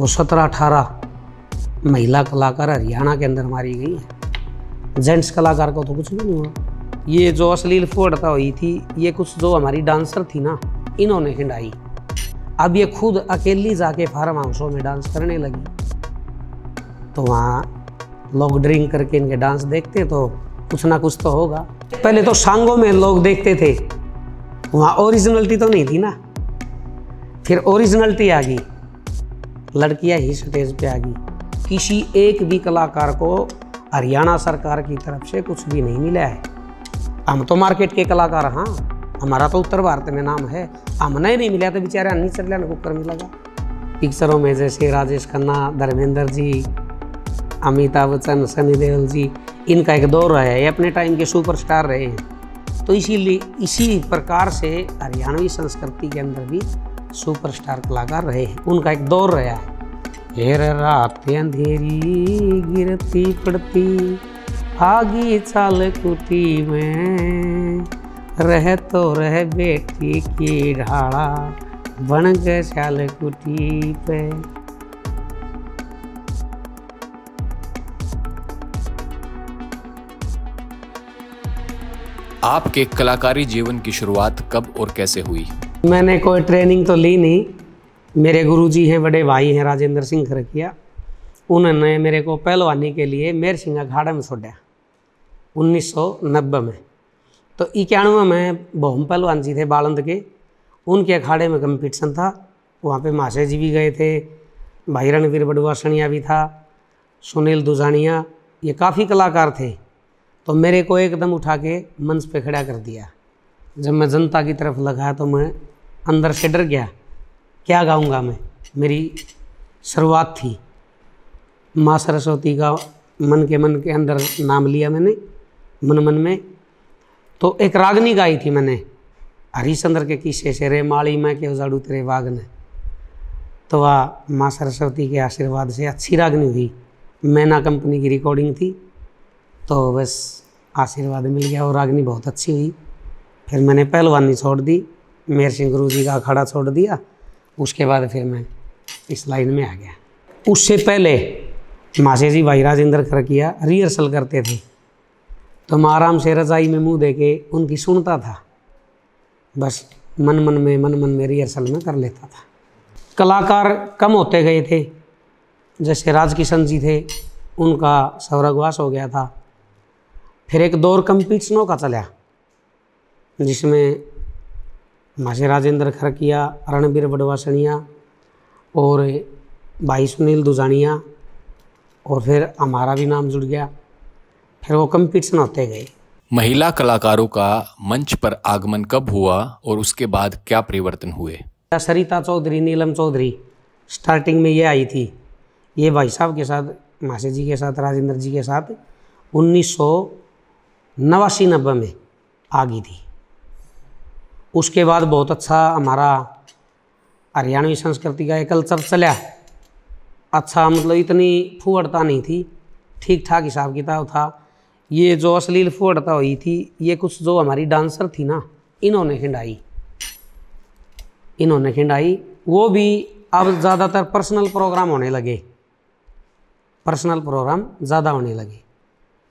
वो 17-18 महिला कलाकार हरियाणा के अंदर मारी गई है। जेंट्स कलाकार को तो कुछ भी नहीं हुआ। ये जो अश्लील फुहड़ता हुई थी, ये कुछ जो हमारी डांसर थी ना, इन्होंने हिंडाई। अब ये खुद अकेली जाके फार्म हाउसों में डांस करने लगी, तो वहाँ लोग ड्रिंक करके इनके डांस देखते तो कुछ ना कुछ तो होगा। पहले तो सांगों में लोग देखते थे, वहाँ ओरिजिनलिटी तो नहीं थी ना, फिर ओरिजिनलिटी आ गई, लड़कियां ही स्टेज पे आ गई। किसी एक भी कलाकार को हरियाणा सरकार की तरफ से कुछ भी नहीं मिला है। हम तो मार्केट के कलाकार, हाँ, हमारा तो उत्तर भारत में नाम है, हमने नहीं मिला तो बेचारे अन्नी चरलिया को कर मिलेगा। पिक्चरों में जैसे राजेश खन्ना, धर्मेंद्र जी, अमिताभ बच्चन, सनी देओल जी, इनका एक दौर है, ये अपने टाइम के सुपरस्टार रहे हैं। तो इसीलिए इसी प्रकार से हरियाणवी संस्कृति के अंदर भी सुपरस्टार कलाकार रहे हैं, उनका एक दौर रहा है। घेर रात अंधेरी गिरती पड़ती आगी चाल कुटी में, रह तो रह बेटी की ढाला बन गए चाल कुटी पे। आपके कलाकारी जीवन की शुरुआत कब और कैसे हुई? मैंने कोई ट्रेनिंग तो ली नहीं। मेरे गुरुजी हैं, बड़े भाई हैं राजेंद्र सिंह खरकिया, उन्होंने मेरे को पहलवानी के लिए मेर सिंह अखाड़ा में छोड़ा 1990 में। तो 91 में बहुम पहलवान जी थे बालंद के, उनके अखाड़े में कंपटीशन था, वहाँ पे माशे जी भी गए थे, भाई रणवीर बड़ुआसनिया भी था, सुनील दुजानिया, ये काफ़ी कलाकार थे। तो मेरे को एकदम उठा के मंच पे खड़ा कर दिया। जब मैं जनता की तरफ लगा तो मैं अंदर से डर गया, क्या गाऊंगा मैं। मेरी शुरुआत थी, माँ सरस्वती का मन के अंदर नाम लिया मैंने, मन में। तो एक रागनी गाई थी मैंने, हरिश्चंद्र के किस्से से, रे माली मैं के उजाड़ू तेरे बाग ने। तो वह माँ सरस्वती के आशीर्वाद से अच्छी रागनी हुई। मैना कंपनी की रिकॉर्डिंग थी, तो बस आशीर्वाद मिल गया और रागनी बहुत अच्छी हुई। फिर मैंने पहलवानी छोड़ दी, मेर सिंह गुरु जी का अखाड़ा छोड़ दिया। उसके बाद फिर मैं इस लाइन में आ गया। उससे पहले माशे जी भाई राजेंद्र खरकिया रिहर्सल करते थे, तो मैं आराम से रजाई में मुंह दे के उनकी सुनता था, बस मन में रिहर्सल में कर लेता था। कलाकार कम होते गए थे, जैसे राजकिशन जी थे, उनका स्वर्गवास हो गया था। फिर एक दौर कंपटीशनों का चला, जिसमें माशे राजेंद्र खरकिया, रणवीर बड़ुआसनिया और भाई सुनील दुजानिया, और फिर हमारा भी नाम जुड़ गया। फिर वो कंपटीशन होते गए। महिला कलाकारों का मंच पर आगमन कब हुआ और उसके बाद क्या परिवर्तन हुए? सरिता चौधरी, नीलम चौधरी स्टार्टिंग में ये आई थी, ये भाई साहब के साथ, माशे जी के साथ, राजेंद्र जी के साथ 1989-90 में आ गई थी। उसके बाद बहुत अच्छा हमारा हरियाणवी संस्कृति का एक कल्चर चला। अच्छा, मतलब इतनी फुहड़ता नहीं थी, ठीक ठाक हिसाब किताब था। ये जो अश्लील फुहड़ता हुई थी, ये कुछ जो हमारी डांसर थी ना, इन्होंने खिंडाई। वो भी अब ज़्यादातर पर्सनल प्रोग्राम होने लगे, पर्सनल प्रोग्राम ज़्यादा होने लगे,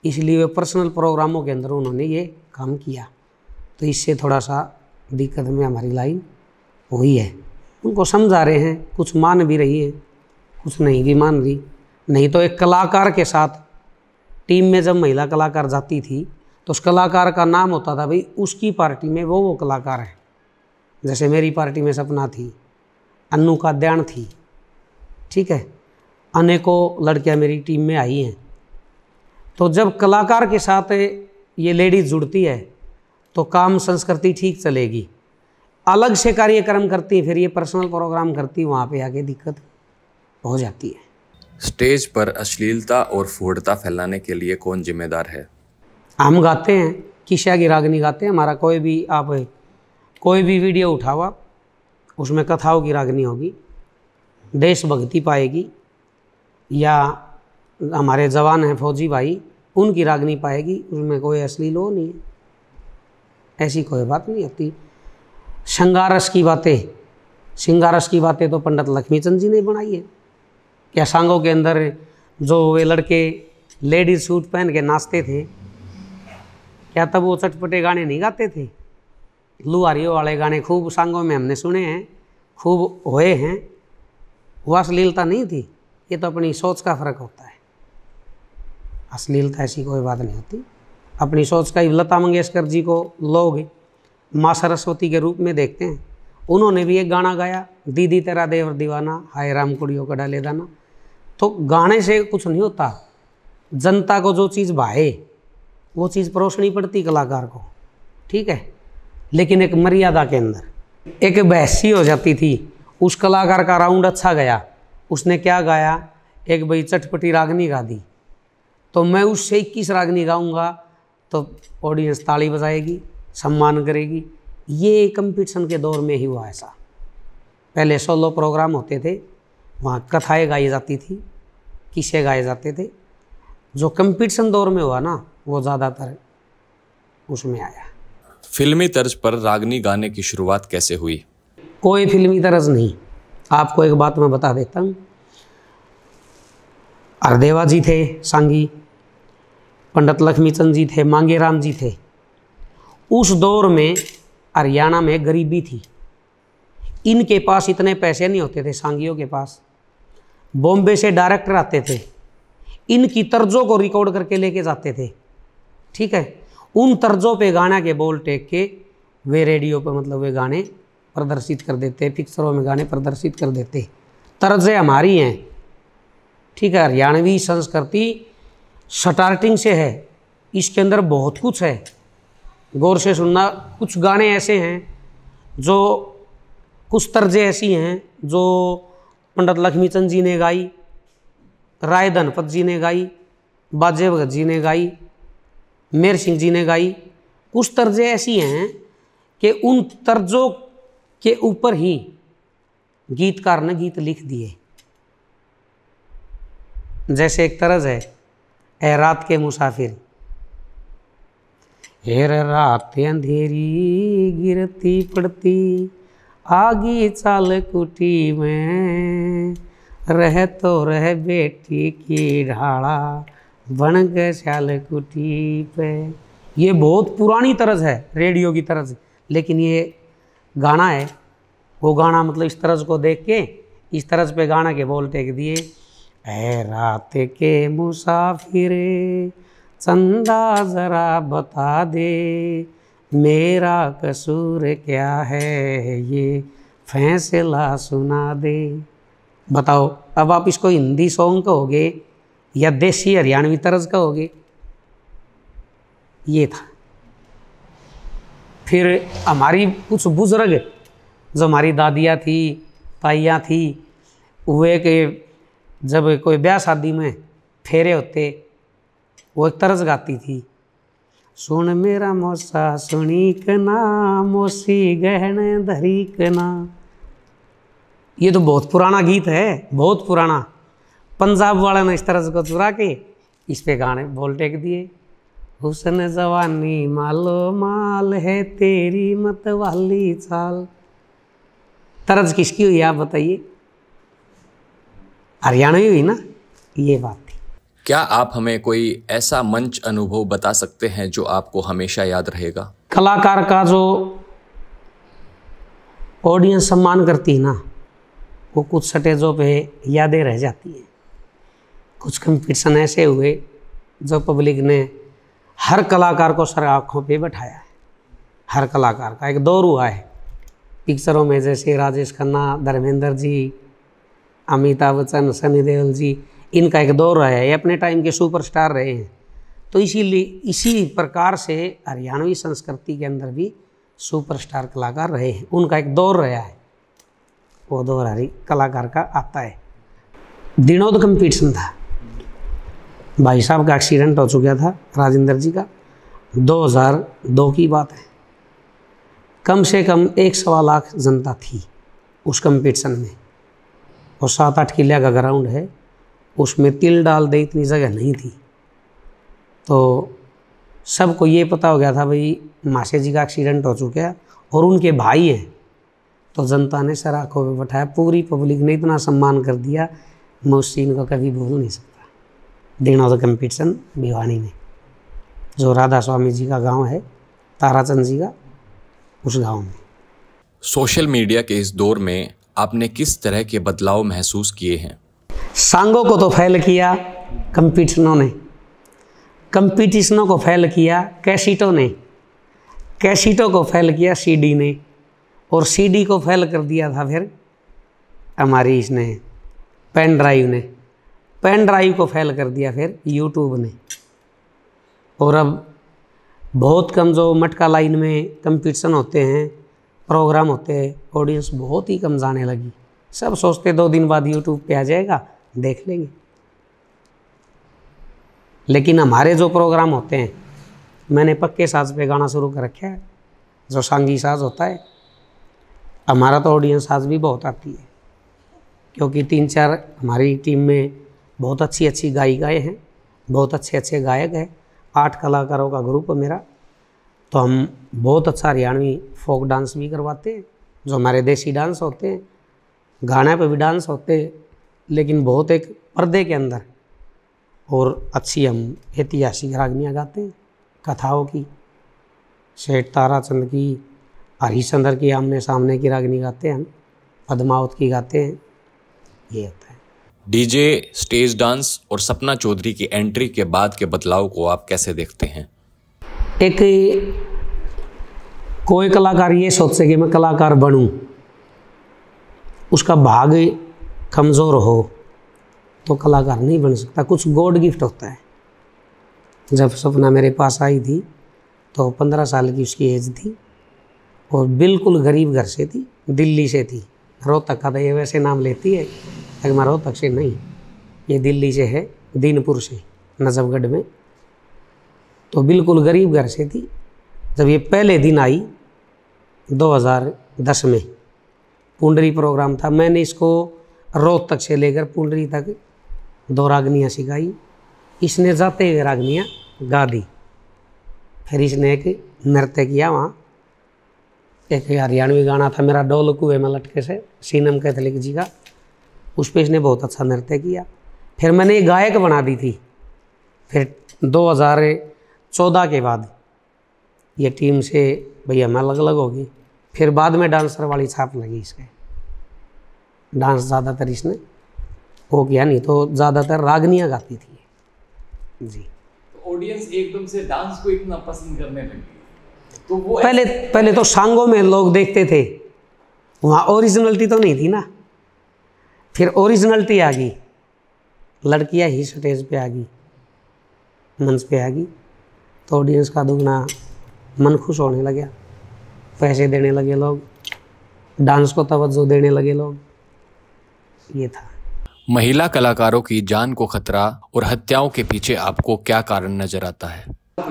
इसलिए वे पर्सनल प्रोग्रामों के अंदर उन्होंने ये काम किया। तो इससे थोड़ा सा दिक्कत में हमारी लाइन हुई है। उनको समझा रहे हैं, कुछ मान भी रही है, कुछ नहीं भी मान रही। नहीं तो एक कलाकार के साथ टीम में जब महिला कलाकार जाती थी, तो उस कलाकार का नाम होता था, भाई उसकी पार्टी में वो कलाकार है। जैसे मेरी पार्टी में सपना थी, अन्नू का ध्यान थी, ठीक है, अनेकों लड़कियां मेरी टीम में आई हैं। तो जब कलाकार के साथ ये लेडीज जुड़ती है तो काम संस्कृति ठीक चलेगी। अलग से कार्यक्रम करती, फिर ये पर्सनल प्रोग्राम करती, वहाँ पे आके दिक्कत हो जाती है। स्टेज पर अश्लीलता और फुहड़ता फैलाने के लिए कौन जिम्मेदार है? हम गाते हैं, किशा की रागनी गाते हैं। हमारा कोई भी वीडियो उठावा, उसमें कथाओं की रागनी होगी, देशभक्ति पाएगी, या हमारे जवान हैं फौजी भाई, उनकी रागनी पाएगी, उसमें कोई अश्लील हो नहीं है, ऐसी कोई बात नहीं होती। श्रृंगारस की बातें तो पंडित लक्ष्मीचंद जी ने बनाई है। क्या सांगों के अंदर जो वे लड़के लेडीज सूट पहन के नाचते थे, क्या तब वो चटपटे गाने नहीं गाते थे? लुहारियों वाले गाने खूब सांगों में हमने सुने हैं, खूब होए हैं। वो अश्लीलता नहीं थी, ये तो अपनी सोच का फर्क होता है। अश्लीलता ऐसी कोई बात नहीं होती, अपनी सोच का। लता मंगेशकर जी को लोग माँ सरस्वती के रूप में देखते हैं। उन्होंने भी एक गाना गाया, दीदी तेरा देवर दीवाना, हाय राम कुड़ियों का डाले दाना। तो गाने से कुछ नहीं होता, जनता को जो चीज़ भाए वो चीज़ परोसनी पड़ती कलाकार को, ठीक है। लेकिन एक मर्यादा के अंदर, एक बहसी हो जाती थी। उस कलाकार का राउंड अच्छा गया, उसने क्या गाया, एक भाई चटपटी रागनी गा दी, तो मैं उससे 21 रागनी गाऊंगा तो ऑडियंस ताली बजाएगी, सम्मान करेगी। ये कंपटीशन के दौर में ही हुआ ऐसा। पहले सोलो प्रोग्राम होते थे, वहाँ कथाएँ गाई जाती थी, किस्से गाए जाते थे। जो कंपटीशन दौर में हुआ ना, वो ज़्यादातर उसमें आया। फिल्मी तर्ज पर रागनी गाने की शुरुआत कैसे हुई? कोई फिल्मी तर्ज नहीं। आपको एक बात मैं बता देता हूँ, हरदेवा जी थे सांगी, पंडित लक्ष्मीचंद जी थे, मांगेराम जी थे। उस दौर में हरियाणा में गरीबी थी, इनके पास इतने पैसे नहीं होते थे सांगियों के पास। बॉम्बे से डायरेक्टर आते थे, इनकी तर्जों को रिकॉर्ड करके लेके जाते थे, ठीक है। उन तर्जों पे गाना के बोल टेक के वे रेडियो पे मतलब वे गाने प्रदर्शित कर देते, पिक्चरों में गाने प्रदर्शित कर देते। तर्जें हमारी हैं, ठीक है। हरियाणवी संस्कृति स्टार्टिंग से है, इसके अंदर बहुत कुछ है, गौर से सुनना। कुछ गाने ऐसे हैं जो, कुछ तर्जें ऐसी हैं जो पंडित लक्ष्मीचंद जी ने गाई, राय धनपत जी ने गाई, बाजे भगत जी ने गाई, मेहर सिंह जी ने गाई। कुछ तर्जें ऐसी हैं कि उन तर्जों के ऊपर ही गीतकार ने गीत लिख दिए। जैसे एक तर्ज है, ए रात के मुसाफिर, हेर रात अंधेरी गिरती पड़ती, आगी चाल कुटी में, रह तो रह बेटी की ढाला, बन गए श्याल कुटी पे। ये बहुत पुरानी तर्ज है, रेडियो की तर्ज, लेकिन ये गाना है। वो गाना मतलब इस तर्ज को देख के इस तर्ज पे गाना के बोल टेक दिए, ऐ रात के मुसाफिरे चंदा जरा बता दे, मेरा कसूर क्या है ये फैसला सुना दे। बताओ, अब आप इसको हिंदी सॉन्ग कहोगे या देसी हरियाणवी तर्ज कहोगे? ये था। फिर हमारी कुछ बुजुर्ग, जो हमारी दादियाँ थी, ताइयाँ थी, वे के जब कोई ब्याह शादी में फेरे होते, वो एक तर्ज गाती थी, सुन मेरा मोसा सुनी कना, मोसी गहने धरी कना। ये तो बहुत पुराना गीत है, बहुत पुराना। पंजाब वाले ने इस तर्ज को चुरा के इस पे गाने बोल टेक दिए, हुस्न जवानी मालो माल है तेरी मत वाली चाल। तर्ज किसकी हुई आप बताइए? हरियाणवी हुई ना, ये बात थी। क्या आप हमें कोई ऐसा मंच अनुभव बता सकते हैं जो आपको हमेशा याद रहेगा? कलाकार का जो ऑडियंस सम्मान करती है ना, वो कुछ स्टेजों पे यादें रह जाती हैं। कुछ कंपटीशन ऐसे हुए जो पब्लिक ने हर कलाकार को सर आँखों पे बैठाया है। हर कलाकार का एक दौर हुआ है पिक्चरों में, जैसे राजेश खन्ना, धर्मेंद्र जी, अमिताभ बच्चन, सनी देओल जी, इनका एक दौर रहा है। ये अपने टाइम के सुपरस्टार रहे हैं। तो इसीलिए इसी प्रकार से हरियाणवी संस्कृति के अंदर भी सुपरस्टार कलाकार रहे हैं, उनका एक दौर रहा है। वो दौर हरी कलाकार का आता है। दिनोद कंपटीशन था, भाई साहब का एक्सीडेंट हो चुका था, राजेंद्र जी का, 2002 की बात है। कम से कम 1.25 लाख जनता थी उस कंपटीशन में, और 7-8 किले का ग्राउंड है, उसमें तिल डाल दे इतनी जगह नहीं थी। तो सबको ये पता हो गया था भाई मासे जी का एक्सीडेंट हो चुका है और उनके भाई हैं। तो जनता ने सर आँखों पे बैठाया, पूरी पब्लिक ने इतना सम्मान कर दिया, मैं उस सीन को कभी भूल नहीं सकता। दिन ऑफ द कंपटीशन भिवानी में, जो राधा स्वामी जी का गांव है, ताराचंद जी का, उस गांव में। सोशल मीडिया के इस दौर में आपने किस तरह के बदलाव महसूस किए हैं? सांगों को तो फैल किया कंपटीशनों को फैल किया कैसेटों ने, कैसेटों को फैल किया सीडी ने, और सीडी को फैल कर दिया था फिर हमारी इसने पेन ड्राइव ने, पेन ड्राइव को फैल कर दिया फिर यूट्यूब ने। और अब बहुत कम जो मटका लाइन में कंपटीशन होते हैं, प्रोग्राम होते हैं, ऑडियंस बहुत ही कम जाने लगी। सब सोचते 2 दिन बाद यूट्यूब पे आ जाएगा, देख लेंगे। लेकिन हमारे जो प्रोग्राम होते हैं, मैंने पक्के साज पे गाना शुरू कर रखा है, जो सांगी साज होता है। हमारा तो ऑडियंस आज भी बहुत आती है, क्योंकि 3-4 हमारी टीम में बहुत अच्छी अच्छी गायिकाएँ हैं, बहुत अच्छे अच्छे गायक हैं। 8 कलाकारों का ग्रुप है मेरा। तो हम बहुत अच्छा हरियाणवी फोक डांस भी करवाते हैं, जो हमारे देसी डांस होते हैं, गाने पे भी डांस होते हैं, लेकिन बहुत एक पर्दे के अंदर। और अच्छी हम ऐतिहासिक रागनियाँ गाते हैं, कथाओं की, सेठ ताराचंद की, हरिश्चंद्र की आमने सामने की रागनी गाते हैं हम, पद्मावत की गाते हैं। ये होता है। डीजे, स्टेज डांस और सपना चौधरी की एंट्री के बाद के बदलाव को आप कैसे देखते हैं? एक कोई कलाकार ये सोचे कि मैं कलाकार बनूं, उसका भाग कमज़ोर हो तो कलाकार नहीं बन सकता। कुछ गॉड गिफ्ट होता है। जब सपना मेरे पास आई थी तो 15 साल की उसकी एज थी, और बिल्कुल गरीब घर से थी, दिल्ली से थी। रोहतक का तो ये वैसे नाम लेती है, लेकिन मैं रोहतक से नहीं, ये दिल्ली से है, दीनपुर से, नजफगढ़ में। तो बिल्कुल गरीब घर से थी। जब ये पहले दिन आई 2010 में, पुंडरी प्रोग्राम था, मैंने इसको रोहतक से लेकर पुंडरी तक 2 रागनियाँ सिखाई। इसने जाते हुए रागनियाँ गा दी। फिर इसने एक नृत्य किया वहाँ। एक हरियाणवी गाना था मेरा, डोल कुएं में लटके से, सीनम कैथलिक जी का, उस पर इसने बहुत अच्छा नृत्य किया। फिर मैंने ये गायक बना दी थी। फिर 2014 के बाद ये टीम से भैया मैं अलग अलग होगी। फिर बाद में डांसर वाली छाप लगी इसके, डांस ज़्यादातर इसने वो किया, नहीं तो ज़्यादातर रागनियाँ गाती थी जी। ऑडियंस एकदम से डांस को इतना पसंद करने लगी, तो वो पहले तो सांगों में लोग देखते थे, वहाँ ओरिजिनलिटी तो नहीं थी ना। फिर ओरिजिनलिटी आ गई, लड़कियाँ ही स्टेज पे आ गई, मंच पे आ गई, तो ऑडियंस का दुगना मन खुश होने लगा। पैसे देने लगे लोग, डांस को तवज्जो देने लगे लोग। ये था। महिला कलाकारों की जान को खतरा और हत्याओं के पीछे आपको क्या कारण नजर आता है?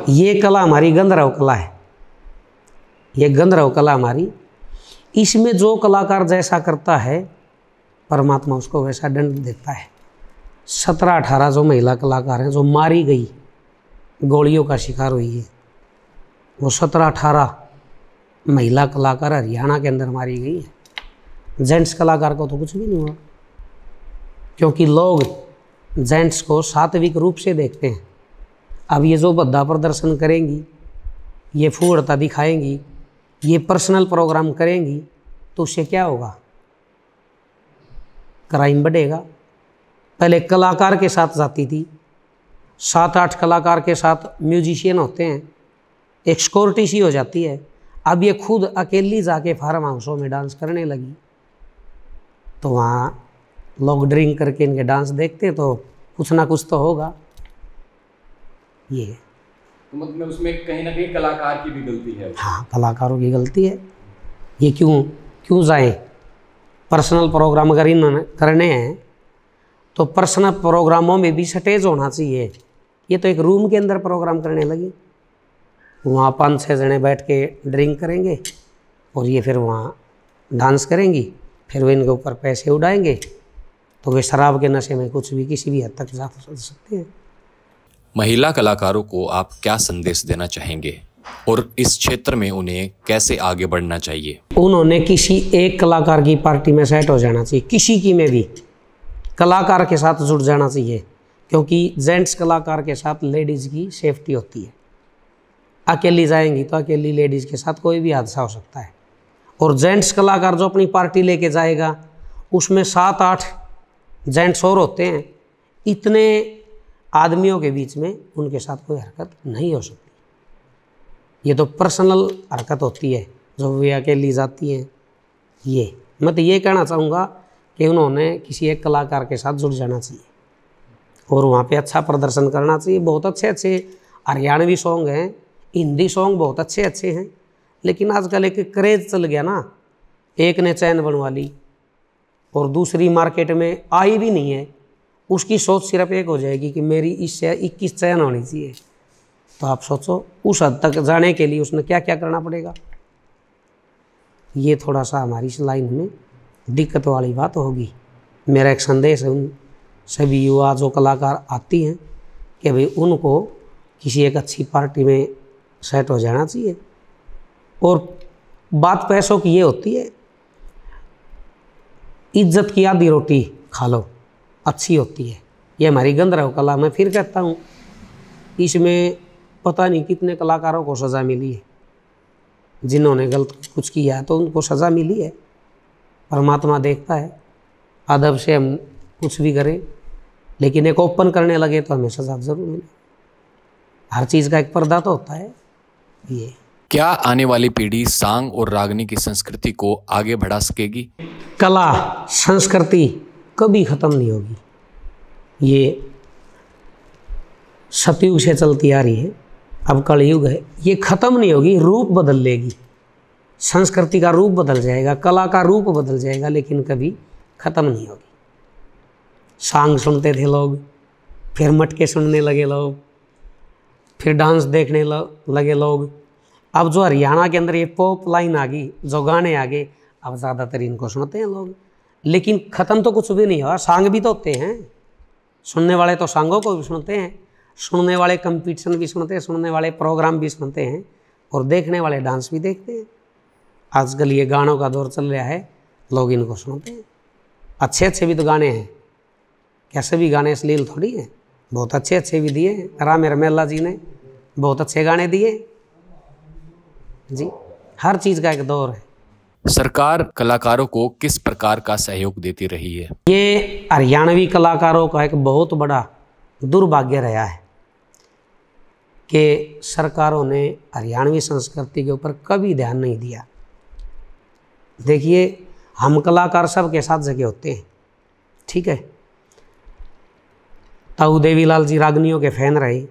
ये कला हमारी गंधर्व कला है। ये गंधर्व कला हमारी, इसमें जो कलाकार जैसा करता है परमात्मा उसको वैसा दंड देता है। 17-18 जो महिला कलाकार हैं जो मारी गई, गोलियों का शिकार हुई है, वो 17-18 महिला कलाकार हरियाणा के अंदर मारी गई है। जेंट्स कलाकार को तो कुछ भी नहीं हुआ, क्योंकि लोग जेंट्स को सात्विक रूप से देखते हैं। अब ये जो भद्दा प्रदर्शन करेंगी, ये फूहड़ता दिखाएंगी, ये पर्सनल प्रोग्राम करेंगी, तो उससे क्या होगा? क्राइम बढ़ेगा। पहले कलाकार के साथ जाती थी, 7-8 कलाकार के साथ म्यूजिशियन होते हैं, एक सिक्योरिटी सी हो जाती है। अब ये खुद अकेली जाके फार्म हाउसों में डांस करने लगी, तो वहाँ लोग ड्रिंक करके इनके डांस देखते, तो कुछ ना कुछ तो होगा। ये तो मतलब उसमें कहीं ना कहीं कलाकार की भी गलती है। हाँ, कलाकारों की गलती है। ये क्यों जाएं? पर्सनल प्रोग्राम अगर इन्होंने करने हैं तो पर्सनल प्रोग्रामों में भी स्टेज होना चाहिए। ये तो एक रूम के अंदर प्रोग्राम करने लगी, वहाँ 5-6 जने बैठ के ड्रिंक करेंगे और ये फिर वहाँ डांस करेंगी, फिर वे इनके ऊपर पैसे उड़ाएंगे, तो वे शराब के नशे में कुछ भी किसी भी हद तक जा सकते हैं। महिला कलाकारों को आप क्या संदेश देना चाहेंगे और इस क्षेत्र में उन्हें कैसे आगे बढ़ना चाहिए? उन्होंने किसी एक कलाकार की पार्टी में सेट हो जाना चाहिए, किसी की में भी। कलाकार के साथ जुड़ जाना चाहिए, क्योंकि जेंट्स कलाकार के साथ लेडीज़ की सेफ्टी होती है। अकेली जाएंगी तो अकेली लेडीज़ के साथ कोई भी हादसा हो सकता है। और जेंट्स कलाकार जो अपनी पार्टी लेके जाएगा उसमें 7-8 जेंट्स और होते हैं, इतने आदमियों के बीच में उनके साथ कोई हरकत नहीं हो सकती। ये तो पर्सनल हरकत होती है जो वे अकेली जाती हैं। ये मैं तो ये कहना चाहूँगा कि उन्होंने किसी एक कलाकार के साथ जुड़ जाना चाहिए और वहाँ पे अच्छा प्रदर्शन करना चाहिए। बहुत अच्छे अच्छे हरियाणवी सॉन्ग हैं, हिंदी सॉन्ग बहुत अच्छे अच्छे हैं, लेकिन आजकल एक क्रेज़ चल गया ना, एक ने चैन बनवा ली और दूसरी मार्केट में आई भी नहीं है, उसकी सोच सिर्फ एक हो जाएगी कि मेरी इससे 21 चैन होनी चाहिए। तो आप सोचो उस हद तक जाने के लिए उसने क्या क्या करना पड़ेगा। ये थोड़ा सा हमारी इस लाइन में दिक्कत वाली बात होगी। मेरा एक संदेश है उन सभी युवा जो कलाकार आती हैं कि भाई उनको किसी एक अच्छी पार्टी में सेट हो जाना चाहिए। और बात पैसों की ये होती है, इज्जत की आधी रोटी खा लो अच्छी होती है। ये हमारी गंधर्व कला, मैं फिर कहता हूँ, इसमें पता नहीं कितने कलाकारों को सज़ा मिली है। जिन्होंने गलत कुछ किया है तो उनको सज़ा मिली है। परमात्मा देखता है, अदब से हम कुछ भी करें, लेकिन एक ओपन करने लगे तो हमें सज़ा ज़रूर मिले। हर चीज़ का एक पर्दा तो होता है। ये क्या आने वाली पीढ़ी सांग और रागनी की संस्कृति को आगे बढ़ा सकेगी? कला संस्कृति कभी ख़त्म नहीं होगी। ये सतयुग से चलती आ रही है, अब कलयुग है, ये ख़त्म नहीं होगी, रूप बदल लेगी। संस्कृति का रूप बदल जाएगा, कला का रूप बदल जाएगा, लेकिन कभी ख़त्म नहीं होगी। सांग सुनते थे लोग, फिर मटके सुनने लगे लोग, फिर डांस देखने लगे लोग। अब जो हरियाणा के अंदर ये पॉप लाइन आ गई, जो गाने आ गए, अब ज़्यादातर इनको सुनते हैं लोग। लेकिन ख़त्म तो कुछ भी नहीं हुआ, सांग भी तो होते हैं। सुनने वाले तो सांगों को भी सुनते हैं, सुनने वाले कंपटीशन भी सुनते हैं, सुनने वाले प्रोग्राम भी सुनते हैं, और देखने वाले डांस भी देखते हैं। आजकल ये गानों का दौर चल रहा है, लोग इनको सुनते हैं। अच्छे अच्छे भी तो गाने हैं, कैसे भी गाने अश्लील थोड़ी हैं, बहुत अच्छे अच्छे भी दिए हैं। राम रमेला जी ने बहुत अच्छे गाने दिए जी। हर चीज़ का एक दौर है। सरकार कलाकारों को किस प्रकार का सहयोग देती रही है? ये हरियाणवी कलाकारों का एक बहुत बड़ा दुर्भाग्य रहा है कि सरकारों ने हरियाणवी संस्कृति के ऊपर कभी ध्यान नहीं दिया। देखिए, हम कलाकार सबके साथ जगह होते हैं, ठीक है। ताऊ देवीलाल जी रागनियों के फैन रहे,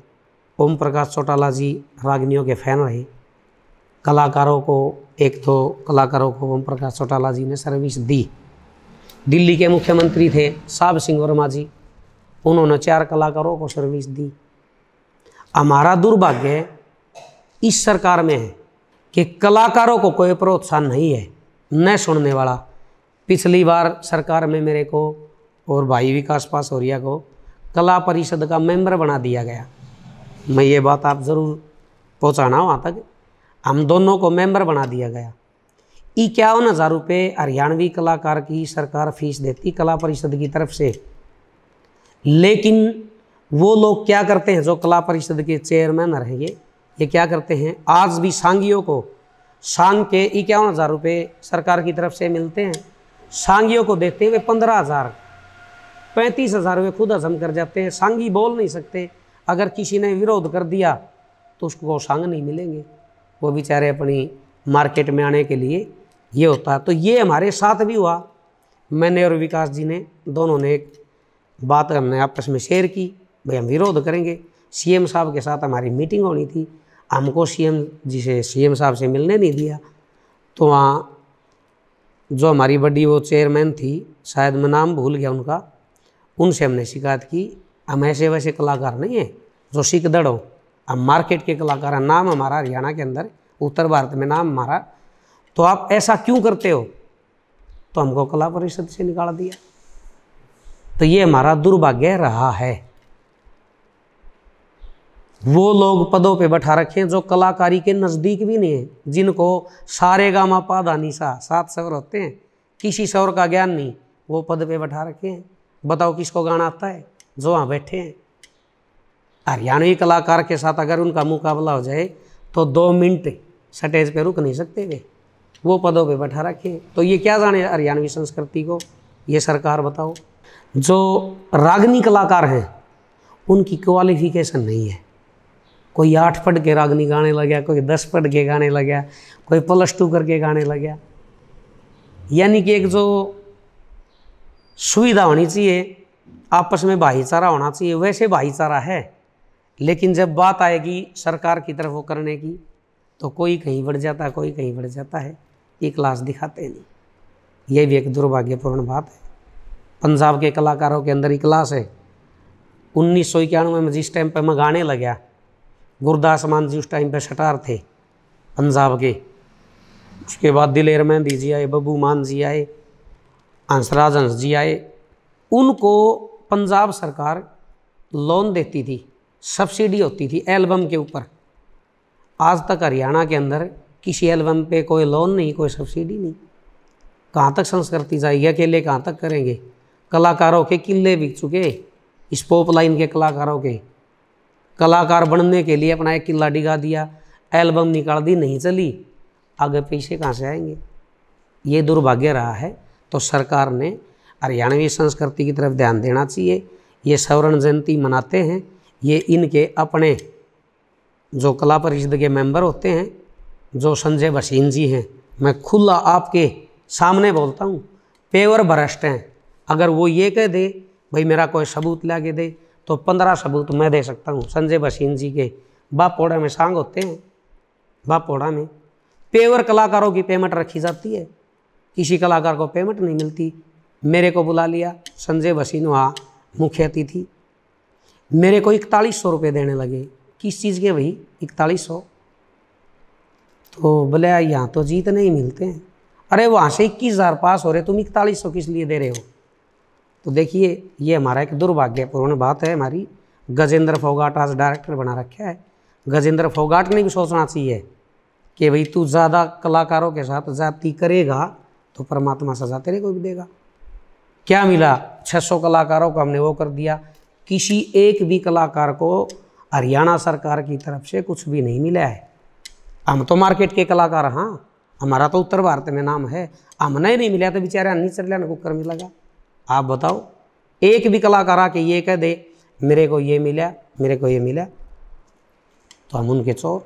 ओम प्रकाश चौटाला जी रागनियों के फैन रहे। कलाकारों को, एक तो कलाकारों को ओम प्रकाश चौटाला जी ने सर्विस दी। दिल्ली के मुख्यमंत्री थे साहब सिंह वर्मा जी, उन्होंने 4 कलाकारों को सर्विस दी। हमारा दुर्भाग्य इस सरकार में है कि कलाकारों को कोई प्रोत्साहन नहीं है, न सुनने वाला। पिछली बार सरकार में मेरे को और भाई विकास पासौरिया को कला परिषद का मेंबर बना दिया गया। मैं ये बात आप ज़रूर पहुँचाना वहाँ तक, हम दोनों को मेंबर बना दिया गया। 51,000 रुपये हरियाणवी कलाकार की सरकार फीस देती कला परिषद की तरफ से। लेकिन वो लोग क्या करते हैं, जो कला परिषद के चेयरमैन रहेंगे, ये क्या करते हैं, आज भी सांगियों को सांग के 51,000 रुपये सरकार की तरफ से मिलते हैं, सांगियों को देते हुए 15,000, 35,000 रुपये खुद हजम कर जाते हैं। सांगी बोल नहीं सकते, अगर किसी ने विरोध कर दिया तो उसको सांग नहीं मिलेंगे, वो बेचारे अपनी मार्केट में आने के लिए ये होता है। तो ये हमारे साथ भी हुआ। मैंने और विकास जी ने दोनों ने एक बात हमने आपस में शेयर की, भाई हम विरोध करेंगे। सीएम साहब के साथ हमारी मीटिंग होनी थी, हमको सीएम साहब से मिलने नहीं दिया। तो वहाँ जो हमारी बड़ी वो चेयरमैन थी, शायद मैं नाम भूल गया उनका, उनसे हमने शिकायत की, हम ऐसे वैसे कलाकार नहीं हैं जो सिख दड़ हो, हम मार्केट के कलाकार हैं, नाम हमारा हरियाणा के अंदर, उत्तर भारत में नाम हमारा, तो आप ऐसा क्यों करते हो? तो हमको कला परिषद से निकाल दिया। तो ये हमारा दुर्भाग्य रहा है। वो लोग पदों पे बैठा रखे हैं जो कलाकारी के नज़दीक भी नहीं है, जिनको सारे गामा पा धा नी सा 7 स्वर होते हैं, किसी स्वर का ज्ञान नहीं, वो पद पे बैठा रखे हैं। बताओ किसको गाना आता है? जो वहाँ बैठे हैं। हरियाणवी कलाकार के साथ अगर उनका मुकाबला हो जाए तो 2 मिनट स्टेज पे रुक नहीं सकते वे, वो पदों पे बैठा रखे। तो ये क्या जाने हरियाणवी संस्कृति को, ये सरकार बताओ। जो रागनी कलाकार हैं उनकी क्वालिफिकेशन नहीं है। कोई 8 पढ़ के रागनी गाने लग गया, कोई 10 पढ़ के गाने लग गया, कोई +2 करके गाने लग गया। यानी कि एक जो सुविधा होनी चाहिए, आपस में भाईचारा होना चाहिए, वैसे भाईचारा है, लेकिन जब बात आएगी सरकार की तरफ वो करने की तो कोई कहीं बढ़ जाता है, कोई कहीं बढ़ जाता है, ये क्लास दिखाते नहीं। ये भी एक दुर्भाग्यपूर्ण बात है। पंजाब के कलाकारों के अंदर ही क्लास है। 1991 में जिस टाइम पे मैं गाने लगा, गुरदास मान जी उस टाइम पे सटार थे पंजाब के। उसके बाद दिलेर मेहंदी जी आए, बब्बू मान जी आए, हंसराज हंस जी आए। उनको पंजाब सरकार लोन देती थी, सब्सिडी होती थी एल्बम के ऊपर। आज तक हरियाणा के अंदर किसी एल्बम पे कोई लोन नहीं, कोई सब्सिडी नहीं। कहाँ तक संस्कृति जाएगी? अकेले कहाँ तक करेंगे? कलाकारों के किले बिक चुके, इस पॉप लाइन के कलाकारों के। कलाकार बनने के लिए अपना एक किला डिगा दिया, एल्बम निकाल दी, नहीं चली, आगे पैसे कहाँ से आएंगे? ये दुर्भाग्य रहा है। तो सरकार ने हरियाणवी संस्कृति की तरफ ध्यान देना चाहिए। ये स्वर्ण जयंती मनाते हैं, ये इनके अपने जो कला परिषद के मेंबर होते हैं, जो संजय भसीन जी हैं, मैं खुला आपके सामने बोलता हूँ, पेवर भ्रष्ट हैं। अगर वो ये कह दे भाई मेरा कोई सबूत ला के दे, तो 15 सबूत मैं दे सकता हूँ। संजय भसीन जी के बापोड़ा में सांग होते हैं, बापोड़ा में पेवर कलाकारों की पेमेंट रखी जाती है, किसी कलाकार को पेमेंट नहीं मिलती। मेरे को बुला लिया, संजय भसीन वहाँ मुख्य अतिथि, मेरे को 4100 रुपये देने लगे। किस चीज़ के भाई 4100? तो बोले यहाँ तो जीत नहीं मिलते हैं। अरे वहाँ से 21,000 पास हो रहे, तुम 4100 किस लिए दे रहे हो? तो देखिए ये हमारा एक दुर्भाग्यपूर्ण बात है हमारी। गजेंद्र फोगाट आज डायरेक्टर बना रखा है। गजेंद्र फोगाट ने भी सोचना चाहिए कि भाई तू ज़्यादा कलाकारों के साथ जाति करेगा तो परमात्मा सजा तेरे को भी देगा। क्या मिला? 600 कलाकारों को हमने वो कर दिया, किसी एक भी कलाकार को हरियाणा सरकार की तरफ से कुछ भी नहीं मिला है। हम तो मार्केट के कलाकार, हाँ हमारा तो उत्तर भारत में नाम है, हमने नहीं मिला तो बेचारे अन्नी चरलिया को कर मिलेगा। आप बताओ, एक भी कलाकार आके ये कह दे मेरे को ये मिला, मेरे को ये मिला, तो हम उनके चोर।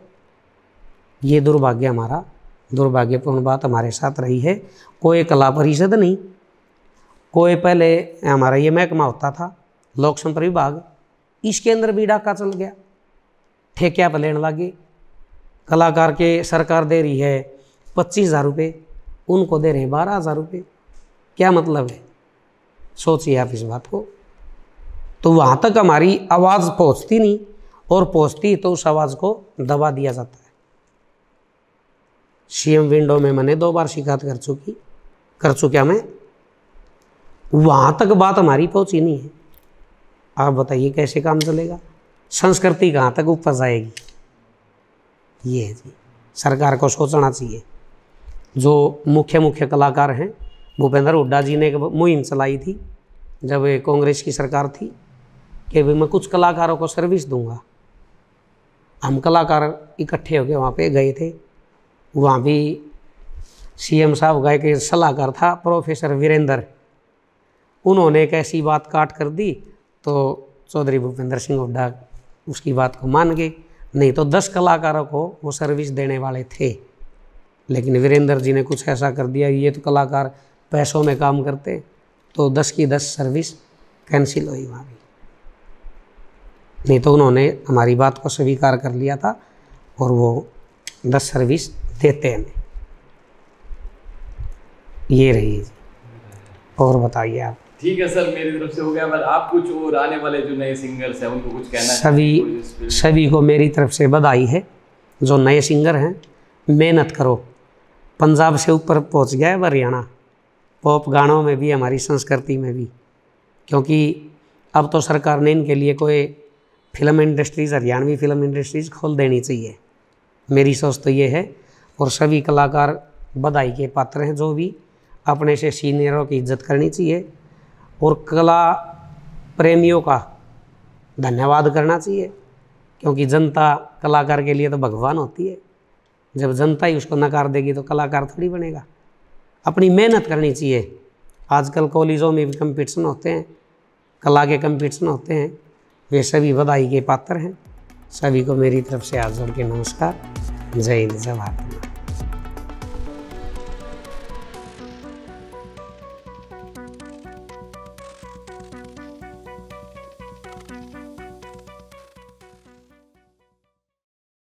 ये दुर्भाग्य, हमारा दुर्भाग्यपूर्ण बात हमारे साथ रही है। कोई कला परिषद नहीं, कोई पहले हमारा ये महकमा होता था लोक संपर्क विभाग, इसके अंदर भी डाका चल गया, ठेकिया पर लेने लगे। कलाकार के सरकार दे रही है 25,000 रुपये, उनको दे रहे हैं 12,000 रुपये। क्या मतलब है? सोचिए आप इस बात को। तो वहाँ तक हमारी आवाज़ पहुँचती नहीं, और पहुँचती तो उस आवाज़ को दबा दिया जाता है। सीएम विंडो में मैंने 2 बार शिकायत कर चुका मैं, वहाँ तक बात हमारी पहुँची नहीं है। आप बताइए कैसे काम चलेगा? संस्कृति कहाँ तक ऊपर जाएगी? ये है जी, सरकार को सोचना चाहिए। जो मुख्य कलाकार हैं, भूपेंद्र हुड्डा जी ने एक मुहिम चलाई थी जब कांग्रेस की सरकार थी कि भाई मैं कुछ कलाकारों को सर्विस दूंगा। हम कलाकार इकट्ठे होकर वहाँ पे गए थे। वहाँ भी सीएम साहब गए के सलाहकार था प्रोफेसर वीरेंद्र, उन्होंने एक ऐसी बात काट कर दी तो चौधरी भूपेंद्र सिंह हुड्डा उसकी बात को मान गए। नहीं तो 10 कलाकारों को वो सर्विस देने वाले थे, लेकिन वीरेंद्र जी ने कुछ ऐसा कर दिया, ये तो कलाकार पैसों में काम करते, तो 10 की 10 सर्विस कैंसिल हुई वहाँ भी। नहीं तो उन्होंने हमारी बात को स्वीकार कर लिया था और वो 10 सर्विस देते हैं। ये रही जी। और बताइए आप। ठीक है सर, मेरी तरफ से हो गया। पर आप कुछ और आने वाले जो नए सिंगर्स हैं उनको कुछ कहना? सभी को मेरी तरफ से बधाई है। जो नए सिंगर हैं, मेहनत करो। पंजाब से ऊपर पहुंच गया है हरियाणा, पॉप गानों में भी, हमारी संस्कृति में भी। क्योंकि अब तो सरकार ने इनके लिए कोई film industries, Haryanvi film industries खोल देनी चाहिए। मेरी सोच तो ये है। और सभी कलाकार बधाई के पात्र हैं। जो भी अपने से सीनियरों की इज्जत करनी चाहिए। और कला प्रेमियों का धन्यवाद करना चाहिए, क्योंकि जनता कलाकार के लिए तो भगवान होती है। जब जनता ही उसको नकार देगी तो कलाकार थोड़ी बनेगा। अपनी मेहनत करनी चाहिए। आजकल कॉलेजों में भी कंपटीशन होते हैं, कला के कंपटीशन होते हैं, वे सभी बधाई के पात्र हैं। सभी को मेरी तरफ से हाथ जोड़ के नमस्कार। जय हिंद, जय भारत।